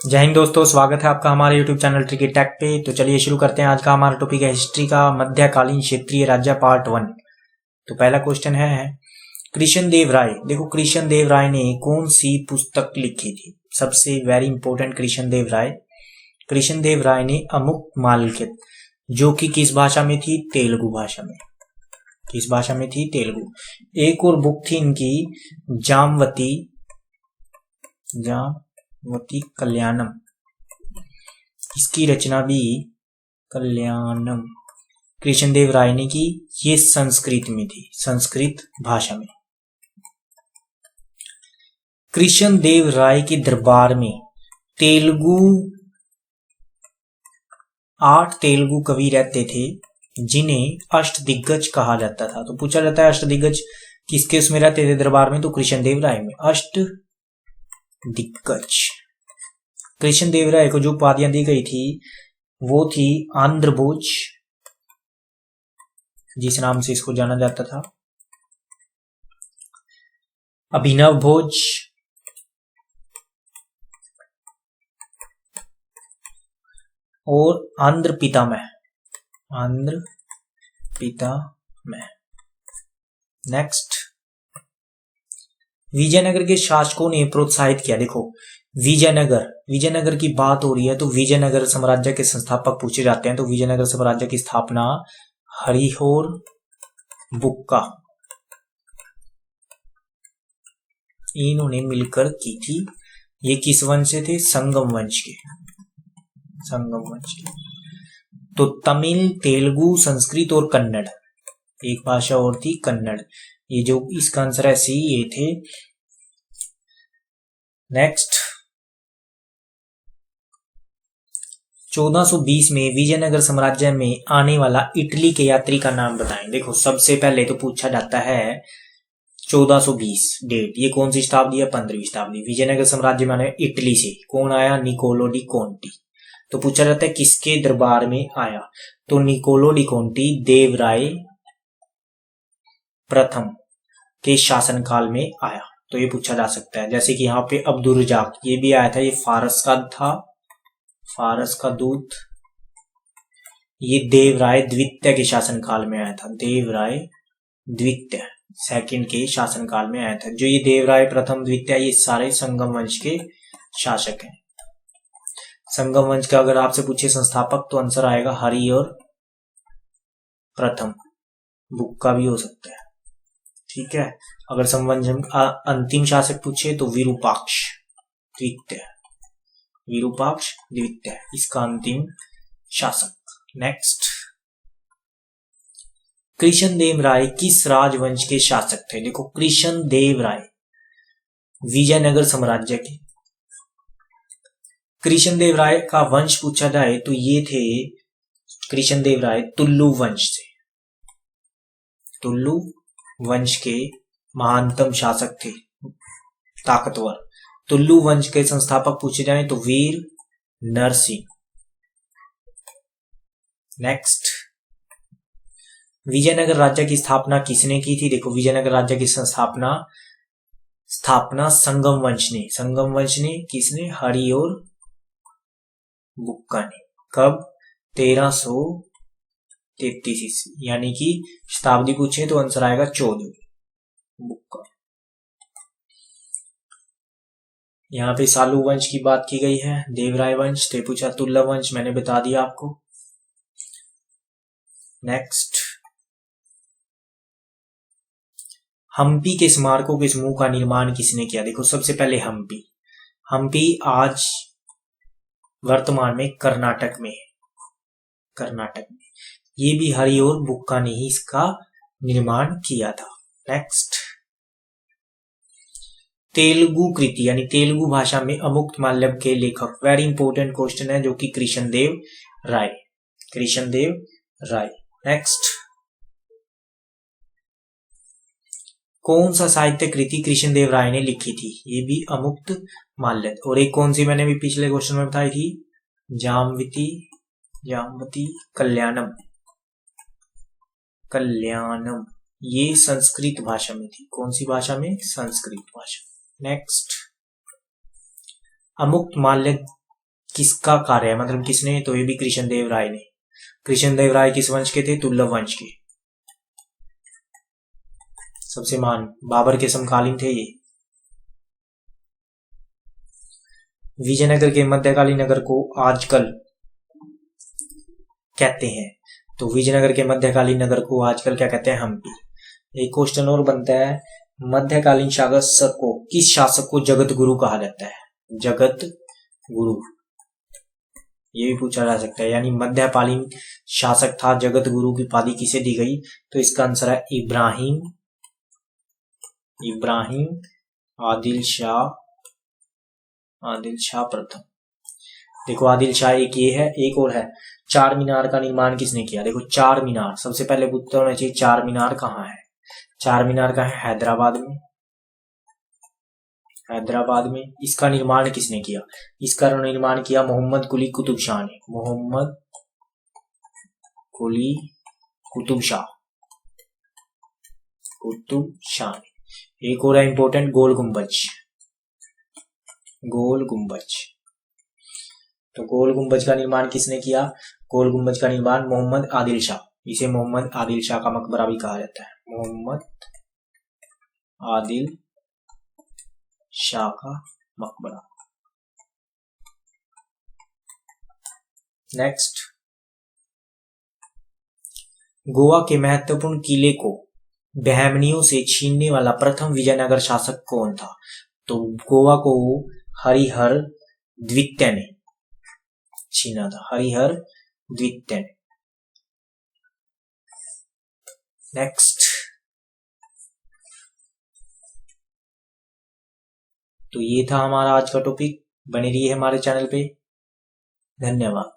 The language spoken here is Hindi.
जय हिंद दोस्तों, स्वागत है आपका हमारे YouTube चैनल ट्रिकी टेक पे। तो चलिए शुरू करते हैं। आज का हमारा टॉपिक है हिस्ट्री का मध्यकालीन क्षेत्रीय राज्य पार्ट 1। तो पहला क्वेश्चन है कृष्ण देव राय। देखो, कृष्ण देव राय ने कौन सी पुस्तक लिखी थी? सबसे वेरी इंपॉर्टेंट, कृष्ण देव राय ने अमुक्तमाल्यद, जो कि किस भाषा में थी? तेलुगु भाषा में। किस भाषा में थी? तेलुगु। एक और बुक थी इनकी जामवती कल्याणम। इसकी रचना भी कल्याणम कृष्णदेव राय ने की। ये संस्कृत में थी, संस्कृत भाषा में। कृष्णदेव राय के दरबार में 8 तेलुगु कवि रहते थे, जिन्हें अष्टदिग्गज कहा जाता था। तो पूछा जाता है अष्टदिग्गज किसके उसमें रहते थे दरबार में? तो कृष्णदेव राय में। अष्टदिग्गज। कृष्णदेव राय को जो उपाधियां दी गई थी वो थी आंध्र भोज, जिस नाम से इसको जाना जाता था, अभिनव भोज, और आंध्र पितामह। नेक्स्ट, विजयनगर के शासकों ने प्रोत्साहित किया। देखो, विजयनगर की बात हो रही है तो विजयनगर साम्राज्य के संस्थापक पूछे जाते हैं। तो विजयनगर साम्राज्य की स्थापना हरिहर बुक्का, इन्होंने मिलकर की थी। ये किस वंश से थे? संगम वंश के। तो तमिल, तेलुगु, संस्कृत और कन्नड़, एक भाषा और थी कन्नड़। ये जो इसका आंसर है सी, ये थे। नेक्स्ट, 1420 में विजयनगर साम्राज्य में आने वाला इटली के यात्री का नाम बताएं। देखो, सबसे पहले तो पूछा जाता है 1420 डेट, ये कौन सी शताब्दी है? 15वीं शताब्दी। विजयनगर साम्राज्य में आने इटली से कौन आया? Niccolo de Conti. तो पूछा जाता है किसके दरबार में आया? तो निकोलो डी कोंटी देवराय प्रथम के शासनकाल में आया। तो ये पूछा जा सकता है। जैसे कि यहाँ पे अब्दुल रजाक, ये भी आया था, ये फारस का था, फारस का दूत। ये देवराय द्वितीय के शासनकाल में आया था, देवराय द्वितीय सेकंड के शासनकाल में आया था। जो ये देवराय प्रथम, द्वितीय, ये सारे संगम वंश के शासक हैं। संगम वंश का अगर आपसे पूछे संस्थापक तो आंसर आएगा हरि और प्रथम। बुक का भी हो सकता है, ठीक है। अगर संवंश अंतिम शासक पूछे तो विरूपाक्ष द्वितीय, इसका अंतिम शासक। नेक्स्ट, कृष्णदेव राय किस राजवंश के शासक थे? देखो, कृष्णदेव राय विजयनगर साम्राज्य के। कृष्णदेव राय का वंश पूछा जाए तो ये थे कृष्णदेव राय तुलु वंश से। तुलु वंश के महानतम शासक थे, ताकतवर। तुलु वंश के संस्थापक पूछे जाए तो वीर नरसिंह। नेक्स्ट, विजयनगर राज्य की स्थापना किसने की थी? देखो, विजयनगर राज्य की स्थापना संगम वंश ने। किसने? हरि और बुक्का ने। कब? 1333 ईस्वी, यानी कि शताब्दी पूछे तो आंसर आएगा 14। बुक्का। यहाँ पे सालू वंश की बात की गई है, देवराय वंश। ते पूछा तुल्ला वंश, मैंने बता दिया आपको। नेक्स्ट, हम्पी के स्मारकों के समूह का निर्माण किसने किया? देखो, सबसे पहले हम्पी आज वर्तमान में कर्नाटक में। ये भी हरि और बुक्का ने ही इसका निर्माण किया था। नेक्स्ट, तेलुगु कृति यानी तेलुगु भाषा में अमुक्तमाल्यद के लेखक, वेरी इंपॉर्टेंट क्वेश्चन है, जो कि कृष्णदेव राय। नेक्स्ट, कौन सा साहित्य कृति कृष्णदेव राय ने लिखी थी? ये भी अमुक्तमाल्यद। और एक कौन सी मैंने भी पिछले क्वेश्चन में बताई थी? जामवती कल्याणम। ये संस्कृत भाषा में थी। कौन सी भाषा में? संस्कृत भाषा। नेक्स्ट, अमुक्तमाल्यद किसका कार्य है, मतलब किसने, तो ये भी कृष्णदेव राय ने। कृष्णदेव राय किस वंश के थे, तुर्लभ वंश के। सबसे महान बाबर के समकालीन थे ये। विजयनगर के मध्यकालीन नगर को आजकल कहते हैं, तो विजयनगर के मध्यकालीन नगर को आजकल क्या कहते हैं, हम्पी। एक क्वेश्चन और बनता है, मध्यकालीन शासक को, किस शासक को जगत गुरु कहा जाता है, जगत गुरु, ये भी पूछा जा सकता है। यानी मध्यकालीन शासक था, जगत गुरु की उपाधि किसे दी गई, तो इसका आंसर है इब्राहिम आदिल शाह प्रथम। देखो आदिल शाह एक ये है, एक और है, चार मीनार का निर्माण किसने किया। देखो चार मीनार सबसे पहले पूछते होना चाहिए, चार मीनार कहाँ है, चार मीनार कहाँ है, हैदराबाद में। इसका निर्माण किसने किया, इसका निर्माण किया मोहम्मद कुली कुतुब शाह ने, मोहम्मद कुली कुतुब शाह ने। एक और है इंपॉर्टेंट, गोल गुंबज। तो गोल गुंबज का निर्माण किसने किया, गोल गुंबज का निर्माण मोहम्मद आदिल शाह, इसे मोहम्मद आदिल शाह का मकबरा भी कहा जाता है, मोहम्मद आदिल शाह का मकबरा। नेक्स्ट, गोवा के महत्वपूर्ण किले को बहमनियों से छीनने वाला प्रथम विजयनगर शासक कौन था, तो गोवा को हरिहर द्वितीय ने छीना था, हरिहर द्वितीय। नेक्स्ट, तो ये था हमारा आज का टॉपिक। बने रहिए हमारे चैनल पे। धन्यवाद।